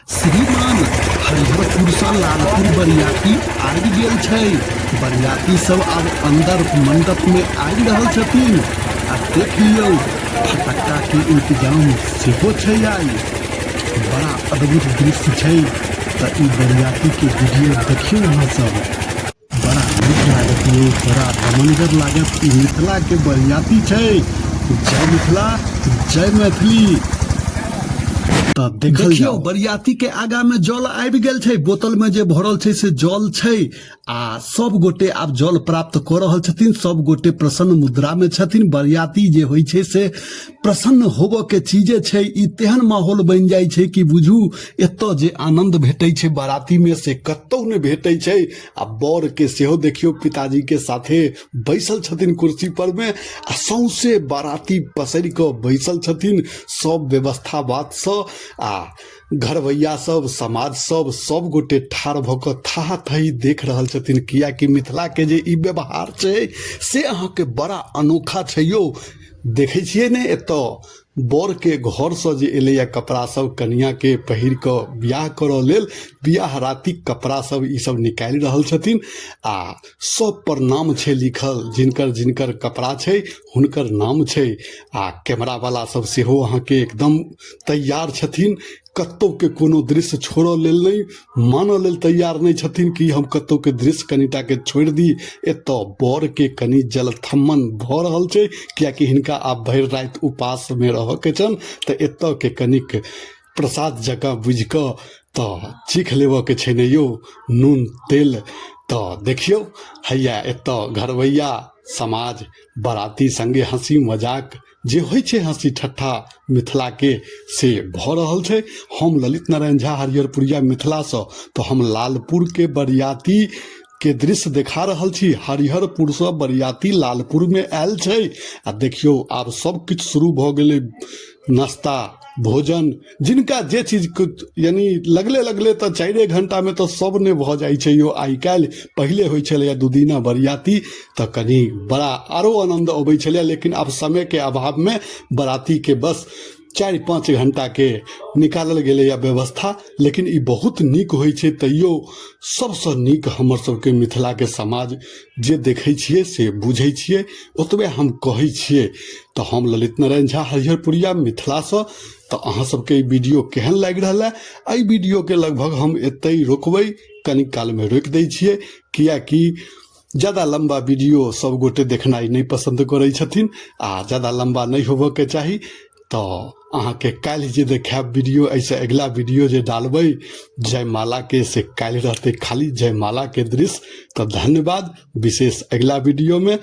श्रीमान हरिहरपुर सँ लालपुर बरियाती आबि गेल छै। बरियाती सब आब अंदर मंडप में आबि रहल छथिन। आ देख लियौ फटक्का के इंतजाम सेहो छै। आई बड़ा अद्भुत दृश्य छै। त ई बरियाती के वीडियो देखियो अहाँ सब, बड़ा नीक लागत यौ, बड़ा रमणगर लागत। ई मिथिला के बरियाती छै। जय मिथिला, जय मैथिली। देखियो बरियाती के आगा में जल आबि गेल छै। बोतल में जे भरल छै से जल छै। आ सब गोटे आब जल प्राप्त क रहल छथिन। सब गोटे प्रसन्न मुद्रा में छथिन। बरियाती जे होइ छै से प्रसन्न होबो के चीजे छै। ई तेहन माहौल बन जाय छै कि बुझू एतऽ जे आनंद भेटै छै बाराती में से कतौ ने भेटै छै। आ बर के सेहो देखियो पिताजी के साथे बैसल छथिन कुर्सी पर में। आ सौंसे बाराती पसरि क बैसल छथिन। सब व्यवस्था बात सँ आ घरवैया सब, समाज सब गोटे ठाढ़ भ क थाहा थही देख रहल छथिन। किया कि मिथिला के जे ई व्यवहार छै से अहाँ के बड़ा अनोखा छै यौ। देखे छियै ने एतऽ बर के घर से जे एलैया कपड़ा सब कनिया के पहिर क बियाह करऽ लेल, बियाह राति कपड़ा सब ई सब निकालि रहल छथिन। आ सब पर नाम छै लिखल, जिनकर जिनकर कपड़ा छै हुनकर नाम छै। आ कैमरा वाला सब सेहो अहाँ के एकदम तैयार छथिन। कतौ के कोनो दृश्य छोड़ऽ लेल नहीं, मानऽ लेल तैयार नहीं छथिन कि हम कतौ के दृश्य कनिटा के छोड़ दी। एतऽ बर के कनि जलथम्मन भ रहल छै। किया कि हिनका आब भरि राति उपास में रह के छन। त एतऽ के कनिक प्रसाद जकाँ बुझ क त चीख लेबऽ के छै ने यौ, नून तेल। त देखियौ हैया एतऽ घरवैया, समाज, बाराती संगे हंसी मजाक जे होइ छै, हंसी ठट्ठा मिथिला के से भ रहल छै। हम ललित नारायण झा हरिहरपुरिया मिथिला सँ, तो हम लालपुर के बरियाती के दृश्य देखा रहल छी। हरिहरपुर से बरियाती लालपुर में आयल छै। आ देखियो आब सब किछ शुरू भ गेलै। नाश्ता भोजन जिनका जे चीज यानी लगले तो 4 घंटा में तो सब ने भ जाय छै यो। आई काल्हि पहले होइ छलै दू दिना बरियाती तो कनी बड़ा आरो आनंद अबै छलै। लेकिन अब समय के अभाव में बराती के बस 4-5 घंटा के निकालल गेलै या व्यवस्था। लेकिन ई बहुत नीक होइ छै। तैयो सबसे नीक हमर सबके मिथिला के समाज जे देखै छियै से बुझै छियै, ओतबे हम कहै छियै। तो हम ललित नारायण झा हरिहरपुरिया मिथिला सँ। तो अहाँ सबके ई वीडियो केहन लागि रहल है? एहि वीडियो के लगभग हम एतै रोकबै, कनी काल में रोक दै छियै। किया कि ज्यादा लंबा वीडियो सब गोटे देखनाइ नहीं पसंद करै छथिन। आ ज्यादा लंबा नहीं होबऽ के चाही। तो अहाँ के काल्हि जे देखाब वीडियो, ऐसे अगला वीडियो जे डालबै जयमाला के, से काल्हि रहते खाली जयमाला के दृश्य। तो धन्यवाद, विशेष अगला वीडियो में।